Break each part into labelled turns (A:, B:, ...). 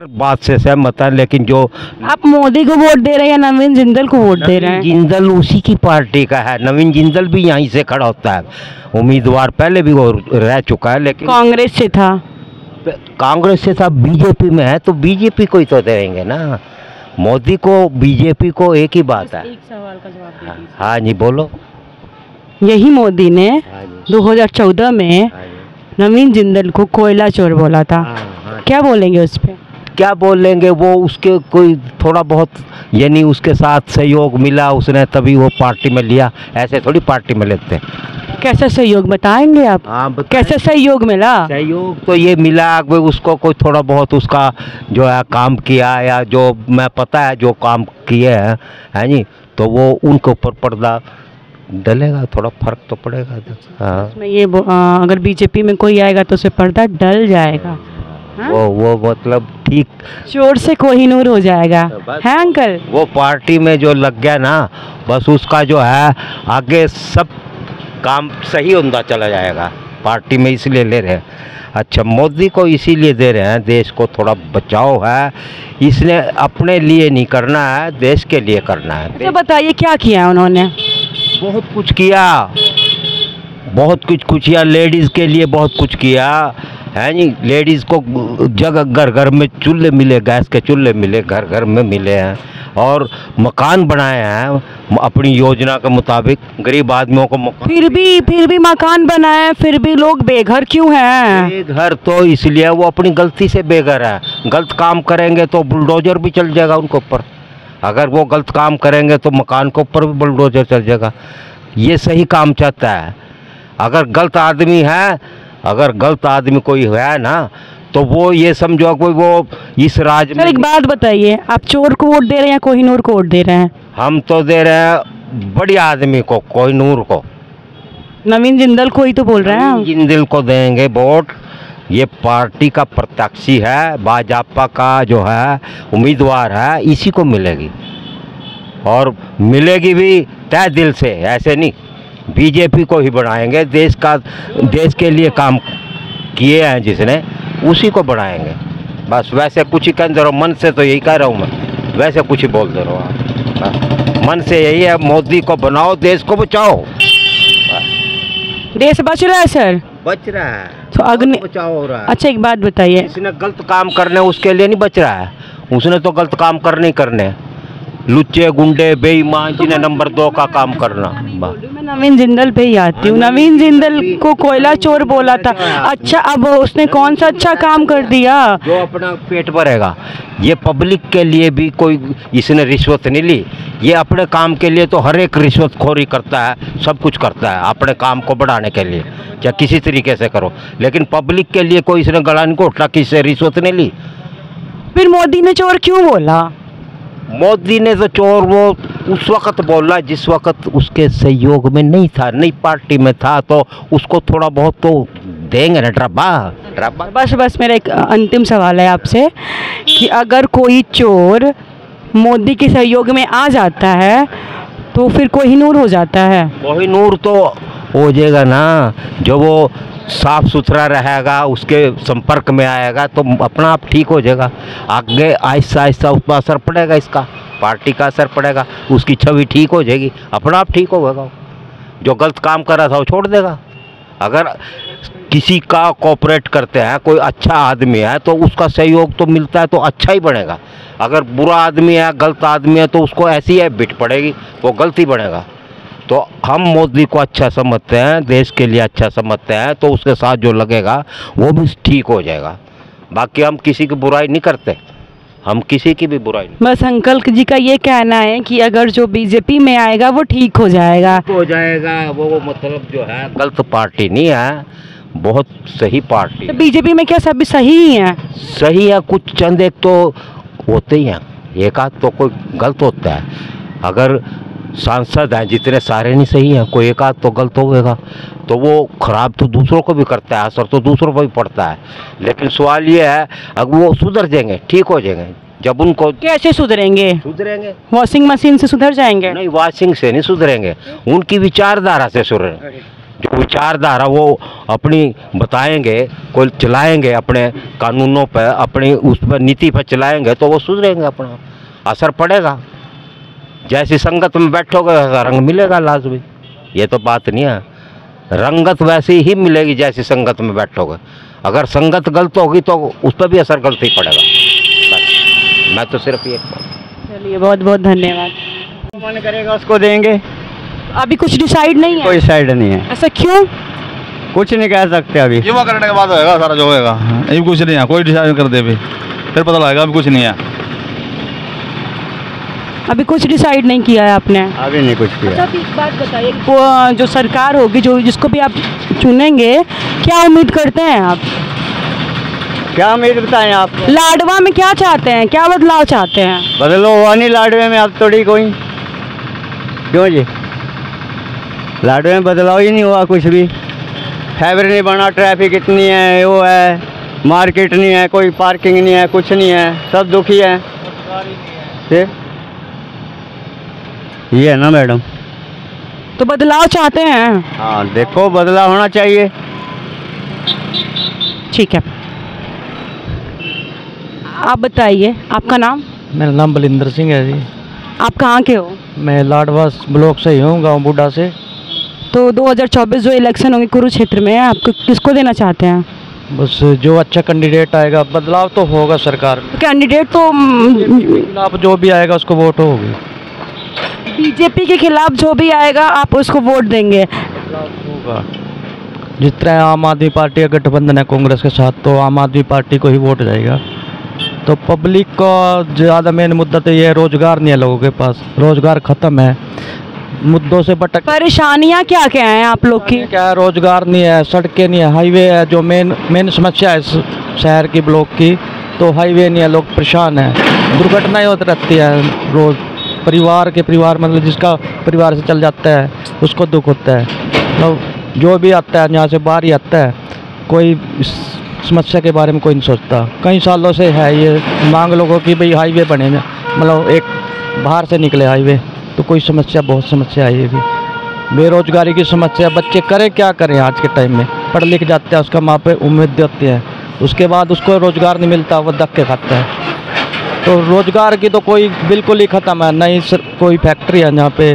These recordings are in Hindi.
A: बात से सहमत है, लेकिन जो
B: आप मोदी को वोट दे रहे हैं या नवीन जिंदल को वोट दे रहे हैं?
A: जिंदल उसी की पार्टी का है। नवीन जिंदल भी यहीं से खड़ा होता है, उम्मीदवार पहले भी वो रह चुका है, लेकिन
B: कांग्रेस से था।
A: कांग्रेस से सब बीजेपी में है तो बीजेपी को ही तो देंगे ना। मोदी को बीजेपी को एक ही बात है।
B: एक सवाल का जवाब दे दीजिए।
A: हाँ जी बोलो।
B: यही मोदी ने
A: हाँ जी,
B: 2014 में
A: हाँ जी।
B: नवीन जिंदल को कोयला चोर बोला था।
A: हाँ।
B: क्या बोलेंगे उस पे?
A: क्या बोलेंगे, वो उसके कोई थोड़ा बहुत यानी उसके साथ सहयोग मिला उसने तभी वो पार्टी में लिया, ऐसे थोड़ी पार्टी में लेते हैं।
B: कैसा सहयोग बताएंगे आप?
A: हाँ
B: कैसे सहयोग मिला?
A: सहयोग तो ये मिला कि उसको कोई थोड़ा बहुत उसका जो है काम किया, या जो मैं पता है जो काम किए हैं है जी, तो वो उनके ऊपर पर्दा डलेगा, थोड़ा फर्क तो पड़ेगा। हाँ
B: उसमें ये अगर बीजेपी में कोई आएगा तो उसे पर्दा डल जाएगा। हाँ?
A: वो मतलब ठीक
B: चोर से कोहिनूर हो जाएगा है अंकल।
A: वो पार्टी में जो लग गया ना, बस उसका जो है आगे सब काम सही होता चला जाएगा। पार्टी में इसलिए ले रहे हैं। अच्छा, मोदी को इसीलिए दे रहे हैं, देश को थोड़ा बचाव है, इसने अपने लिए नहीं करना है, देश के लिए करना है।
B: तो बताइए क्या किया उन्होंने?
A: बहुत कुछ किया, बहुत कुछ किया, लेडीज़ के लिए बहुत कुछ किया है जी। लेडीज़ को जगह घर घर में चूल्हे मिले, गैस के चूल्हे मिले, घर घर में मिले हैं, और मकान बनाए हैं अपनी योजना के मुताबिक गरीब आदमियों को मकान।
B: फिर भी मकान बनाए, फिर भी लोग बेघर क्यों हैं?
A: बेघर तो इसलिए वो अपनी गलती से बेघर है। गलत काम करेंगे तो बुलडोजर भी चल जाएगा उनके ऊपर। अगर वो गलत काम करेंगे तो मकान के ऊपर भी बुलडोजर चल जाएगा। ये सही काम चाहता है। अगर गलत आदमी है, अगर गलत आदमी कोई है ना, तो वो ये समझो कोई वो इस राज में।
B: एक बात बताइए, आप चोर को वोट दे रहे हैं या कोहिनूर को वोट दे रहे हैं?
A: हम तो दे रहे हैं बढ़िया आदमी को, कोहिनूर को।
B: नवीन जिंदल को ही तो बोल रहे हैं हम।
A: जिंदल को देंगे वोट। ये पार्टी का प्रत्याशी है, भाजपा का जो है उम्मीदवार है, इसी को मिलेगी, और मिलेगी भी तय दिल से, ऐसे नहीं। बीजेपी को ही बढ़ाएंगे, देश के लिए काम किए हैं जिसने, उसी को बढ़ाएंगे बस। वैसे कुछ ही कह दे रहा हूँ, मन से तो यही कह रहा हूँ मैं, वैसे कुछ ही बोल दे रहा हूँ। मन से यही है, मोदी को बनाओ, देश को बचाओ।
B: देश बच रहा है सर,
A: बच रहा है
B: तो अग्नि
A: बचाओ हो रहा है।
B: अच्छा एक बात बताइए,
A: इसने गलत काम करने उसके लिए नहीं बच रहा है, उसने तो गलत काम करने ही करने। लुच्चे गुंडे बेईमान जिन्हें नंबर 2 का काम करना।
B: मैं नवीन जिंदल पे ही आती हूँ। नवीन जिंदल को कोयला चोर बोला था। अच्छा, अब उसने कौन सा अच्छा काम कर दिया?
A: जो अपना पेट भरेगा। ये पब्लिक के लिए भी कोई इसने रिश्वत नहीं ली। ये अपने काम के लिए तो हर एक रिश्वतखोरी करता है, सब कुछ करता है अपने काम को बढ़ाने के लिए, या किसी तरीके से करो, लेकिन पब्लिक के लिए कोई इसने गला नहीं घोटा, किसी से रिश्वत नहीं ली।
B: फिर मोदी ने चोर क्यों बोला?
A: मोदी ने तो चोर वो उस वक्त बोला जिस वक्त उसके सहयोग में नहीं था, नई पार्टी में था, तो उसको थोड़ा बहुत तो देंगे ना ड्राबा।
B: बस मेरा एक अंतिम सवाल है आपसे कि अगर कोई चोर मोदी के सहयोग में आ जाता है तो फिर कोहिनूर हो जाता है? कोहिनूर
A: तो हो जाएगा ना, जो वो साफ सुथरा रहेगा, उसके संपर्क में आएगा तो अपना आप ठीक हो जाएगा। आगे आहिस्ता आहिस्ता उस पर असर पड़ेगा, इसका पार्टी का असर पड़ेगा, उसकी छवि ठीक हो जाएगी, अपना आप ठीक होगा। जो गलत काम कर रहा था वो छोड़ देगा। अगर किसी का कोऑपरेट करते हैं, कोई अच्छा आदमी है तो उसका सहयोग तो मिलता है, तो अच्छा ही बनेगा। अगर बुरा आदमी है, गलत आदमी है, तो उसको ऐसी हैबिट पड़ेगी, वो गलत ही बनेगा। तो हम मोदी को अच्छा समझते हैं, देश के लिए अच्छा समझते हैं, तो उसके साथ जो लगेगा वो भी ठीक हो जाएगा। बाकी हम किसी की बुराई नहीं करते, हम किसी की भी बुराई नहीं।
B: बस अंकल जी का ये कहना है कि अगर जो बीजेपी में आएगा वो ठीक हो जाएगा।
A: हो जाएगा वो मतलब जो है गलत पार्टी नहीं है, बहुत सही पार्टी।
B: तो बीजेपी में क्या सभी सही ही है?
A: सही है, कुछ चंद एक तो होते ही हैं, एक आध तो कोई गलत होता है। अगर सांसद हैं जितने सारे नहीं सही हैं, कोई एक आध तो गलत होगा, तो वो खराब तो दूसरों को भी करता है, असर तो दूसरों पर भी पड़ता है। लेकिन सवाल ये है, अगर वो सुधर जाएंगे, ठीक हो जाएंगे, जब उनको।
B: कैसे सुधरेंगे? वॉशिंग मशीन से सुधर जाएंगे?
A: नहीं, वॉशिंग से नहीं सुधरेंगे, उनकी विचारधारा से सुधरेंगे। जो विचारधारा वो अपनी बताएंगे, कोई चलाएंगे अपने कानूनों पर, अपनी उस पर नीति पर चलाएंगे तो वो सुधरेंगे, अपना असर पड़ेगा। जैसी संगत में बैठोगे वैसा रंग मिलेगा लाजमी, ये तो बात नहीं है। रंगत वैसी ही मिलेगी जैसी संगत में बैठोगे। अगर संगत गलत होगी तो उस पर भी असर गलत ही पड़ेगा। बस मैं तो सिर्फ ये
B: चलिए, बहुत बहुत धन्यवाद।
C: मन करेगा उसको देंगे,
B: अभी कुछ डिसाइड नहीं है?
C: कोई साइड नहीं है,
B: ऐसा क्यों?
C: कुछ नहीं कह सकते अभी।
D: युवा करने के बाद होएगा सारा जो होएगा, अभी कुछ नहीं है, कोई डिसाइड कर दे अभी, फिर पता लगेगा। अभी कुछ नहीं है,
B: अभी कुछ डिसाइड नहीं किया है आपने?
C: अभी नहीं कुछ किया।
B: अच्छा, तो एक बात बताइए, जो सरकार होगी, जो जिसको भी आप चुनेंगे, क्या उम्मीद करते हैं आप?
C: क्या उम्मीद बताएं आप?
B: लाडवा में क्या चाहते हैं, क्या बदलाव चाहते हैं?
C: बदलो हुआ नहीं लाडवे में अब थोड़ी कोई, क्यों जी? लाडवे में बदलाव ही नहीं हुआ कुछ भी, फाइबर नहीं बना, ट्रैफिक इतनी है, वो है, मार्केट नहीं है, कोई पार्किंग नहीं है, कुछ नहीं है, सब दुखी है। ये है ना मैडम,
B: तो बदलाव चाहते हैं?
C: हाँ, देखो बदलाव होना चाहिए।
B: ठीक है, आप बताइए, आपका नाम?
E: मेरा नाम बलिंदर सिंह है जी।
B: आप कहाँ के हो?
E: मैं लाडवास ब्लॉक से ही हूँ, गांव बूढ़ा से।
B: तो 2024 जो इलेक्शन होंगे कुरुक्षेत्र में, आपको किसको देना चाहते हैं?
E: बस जो अच्छा कैंडिडेट आएगा, बदलाव तो होगा सरकार में।
B: कैंडिडेट तो
E: खिलाफ जो भी आएगा उसको वोट होगी।
B: बीजेपी के खिलाफ जो भी आएगा आप उसको वोट देंगे?
E: होगा, जिस तरह आम आदमी पार्टी का गठबंधन है कांग्रेस के साथ, तो आम आदमी पार्टी को ही वोट जाएगा। तो पब्लिक का ज़्यादा मेन मुद्दा तो ये है, रोजगार नहीं है लोगों के पास, रोजगार ख़त्म है, मुद्दों से भटक।
B: परेशानियां क्या क्या हैं आप लोग की?
E: क्या है, रोजगार नहीं है, सड़कें नहीं है, हाईवे है, जो मेन समस्या है शहर की ब्लॉक की, तो हाईवे नहीं है, लोग परेशान हैं, दुर्घटनाएं होती रहती है रोज़। परिवार मतलब जिसका परिवार से चल जाता है उसको दुख होता है, तो जो भी आता है यहाँ से बाहर ही आता है, कोई इस समस्या के बारे में कोई नहीं सोचता। कई सालों से है ये मांग लोगों की, भाई हाईवे बने, मतलब एक बाहर से निकले हाईवे, तो कोई समस्या, बहुत समस्या है ये भी। बेरोजगारी की समस्या, बच्चे करें क्या करें आज के टाइम में, पढ़ लिख जाते हैं, उसका माँ पे उम्मीद देते हैं, उसके बाद उसको रोज़गार नहीं मिलता, वो धक्के खाता है। तो रोज़गार की तो कोई बिल्कुल ही ख़त्म है, नहीं कोई फैक्ट्री है यहाँ पे,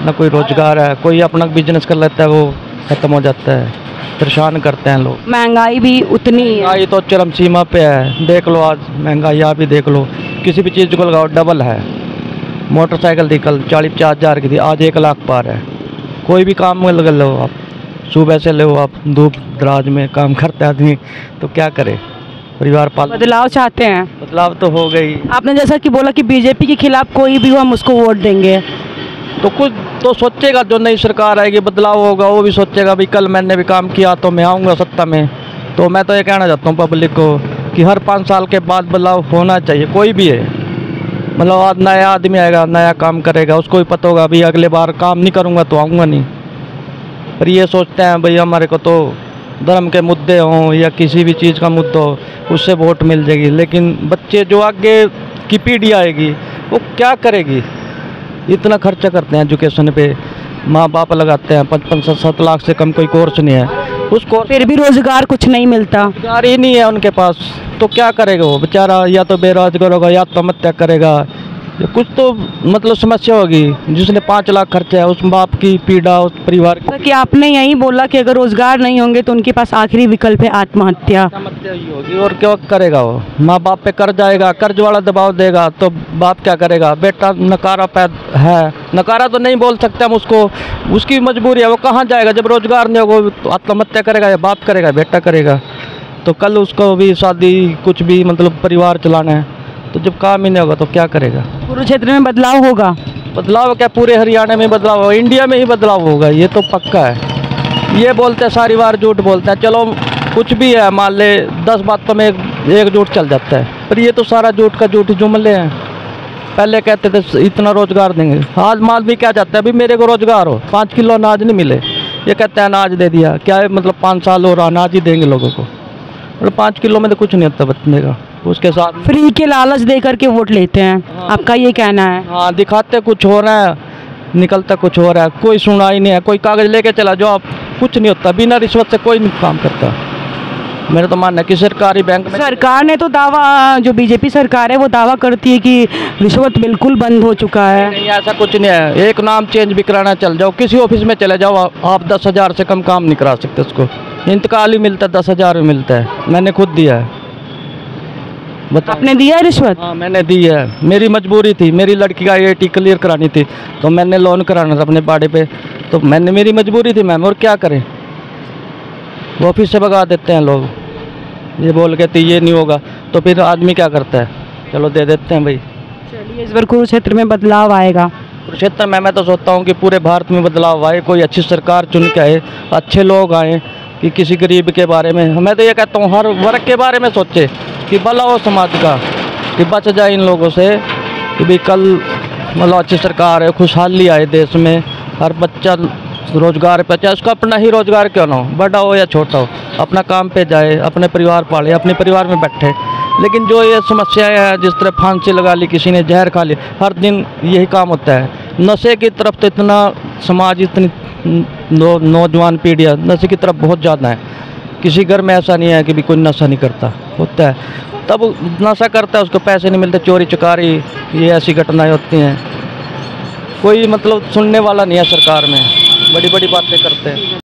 E: ना कोई रोज़गार है, कोई अपना बिजनेस कर लेता है वो ख़त्म हो जाता है, परेशान करते हैं लोग।
B: महंगाई भी उतनी है।
E: महंगाई तो चरम सीमा पे है, देख लो आज महंगाई, आप भी देख लो, किसी भी चीज़ को लगाओ डबल है। मोटरसाइकिल थी कल 40-50 हज़ार की थी, आज 1 लाख पार है। कोई भी काम में लगा लो आप, सुबह से लो आप, धूप दराज में काम करते आदमी, तो क्या करे, परिवार पाल।
B: बदलाव चाहते हैं?
E: बदलाव तो हो गई।
B: आपने जैसा कि बोला कि बीजेपी के खिलाफ कोई भी हो हम उसको वोट देंगे,
E: तो कुछ तो सोचेगा, जो नई सरकार आएगी बदलाव होगा, वो भी सोचेगा भाई कल मैंने भी काम किया तो मैं आऊँगा सत्ता में। तो मैं तो ये कहना चाहता हूँ पब्लिक को कि हर 5 साल के बाद बदलाव होना चाहिए, कोई भी है, मतलब आज नया आदमी आएगा, नया काम करेगा, उसको भी पता होगा भाई अगले बार काम नहीं करूँगा तो आऊँगा नहीं। पर ये सोचते हैं भाई हमारे को तो धर्म के मुद्दे हों या किसी भी चीज़ का मुद्दा हो, उससे वोट मिल जाएगी, लेकिन बच्चे जो आगे की पीढ़ी आएगी वो क्या करेगी? इतना खर्चा करते हैं एजुकेशन पे, माँ बाप लगाते हैं 55-7 लाख से कम कोई कोर्स नहीं है, उसको
B: फिर भी रोजगार कुछ नहीं मिलता।
E: रोजगार ही नहीं है उनके पास, तो क्या करेगा वो बेचारा? या तो बेरोजगार होगा या आत्महत्या करेगा, कुछ तो मतलब समस्या होगी। जिसने 5 लाख खर्चा है उस बाप की पीड़ा, उस परिवार की।
B: कि आपने यही बोला कि अगर रोजगार नहीं होंगे तो उनके पास आखिरी विकल्प है आत्महत्या।
E: आत्महत्या ही होगी, और क्या करेगा वो? माँ बाप पे कर्ज आएगा, कर्ज वाला दबाव देगा तो बाप क्या करेगा? बेटा नकारा पैदा है, नकारा तो नहीं बोल सकते हम उसको, उसकी मजबूरी है, वो कहाँ जाएगा? जब रोजगार नहीं होगा तो आत्महत्या करेगा, या बाप करेगा, बेटा करेगा। तो कल उसको भी शादी कुछ भी मतलब परिवार चलाना है, तो जब काम ही नहीं होगा तो क्या करेगा?
B: कुरुक्षेत्र में बदलाव होगा?
E: बदलाव क्या, पूरे हरियाणा में बदलाव होगा, इंडिया में ही बदलाव होगा, ये तो पक्का है। ये बोलते हैं सारी बार झूठ बोलते हैं, चलो कुछ भी है, मान ले 10 बातों में एक झूठ चल जाता है, पर ये तो सारा झूठ का झूठ जुमले हैं। पहले कहते थे इतना रोजगार देंगे, आज माल भी क्या जाता है अभी मेरे को रोजगार हो, 5 किलो अनाज नहीं मिले, ये कहते हैं अनाज दे दिया, क्या है मतलब 5 साल और अनाज ही देंगे लोगों को, मतलब 5 किलो में तो कुछ नहीं होता बचने का। उसके साथ
B: फ्री के लालच दे करके वोट लेते हैं, आपका ये कहना है?
E: हाँ, दिखाते कुछ हो रहा है, निकलता कुछ हो रहा है, कोई सुनाई नहीं है, कोई कागज़ लेके चला जाओ आप, कुछ नहीं होता, बिना रिश्वत से कोई नहीं काम करता। मेरा तो मानना है कि सरकारी बैंक में
B: सरकार ने तो दावा, जो बीजेपी सरकार है वो दावा करती है कि रिश्वत बिल्कुल बंद हो चुका है।
E: नहीं, ऐसा कुछ नहीं है। एक नाम चेंज भी कराना, चल जाओ किसी ऑफिस में चले जाओ, आप 10,000 से कम काम नहीं करा सकते। उसको इंतकाल ही मिलता है, 10,000 में मिलता है। मैंने खुद दिया है। बताओ।
B: आपने दिया है रिश्वत?
E: हाँ मैंने दी है, मेरी मजबूरी थी, मेरी लड़की का IIT क्लियर करानी थी, तो मैंने लोन कराना था अपने बाड़े पे, तो मैंने, मेरी मजबूरी थी मैम, और क्या करें। वो ऑफिस से भगा देते हैं लोग, ये बोल के ये नहीं होगा, तो फिर आदमी क्या करता है, चलो दे देते हैं भाई।
B: चलिए, इस बार कुरुक्षेत्र में बदलाव आएगा।
E: कुरुक्षेत्र में मैं तो सोचता हूँ कि पूरे भारत में बदलाव आए, कोई अच्छी सरकार चुन के आए, अच्छे लोग आए, कि किसी गरीब के बारे में, मैं तो ये कहता हूँ हर वर्ग के बारे में सोचे, कि भला हो समाज का, कि बच जाए इन लोगों से, कि भाई कल मतलब अच्छी सरकार है, खुशहाली आए देश में, हर बच्चा रोजगार पे, चाहे उसका अपना ही रोजगार क्यों ना हो, बड़ा हो या छोटा हो, अपना काम पे जाए, अपने परिवार पाले, अपने परिवार में बैठे। लेकिन जो ये समस्याएं हैं, जिस तरह फांसी लगा ली, किसी ने जहर खा लिया, हर दिन यही काम होता है। नशे की तरफ तो इतना समाज, इतनी नौजवान पीढ़ियाँ नशे की तरफ बहुत ज़्यादा है। किसी घर में ऐसा नहीं है कि भी कोई नशा नहीं करता, होता है, तब नशा करता है, उसको पैसे नहीं मिलते, चोरी चकारी, ये ऐसी घटनाएं होती हैं। कोई मतलब सुनने वाला नहीं है सरकार में, बड़ी बड़ी बातें करते हैं।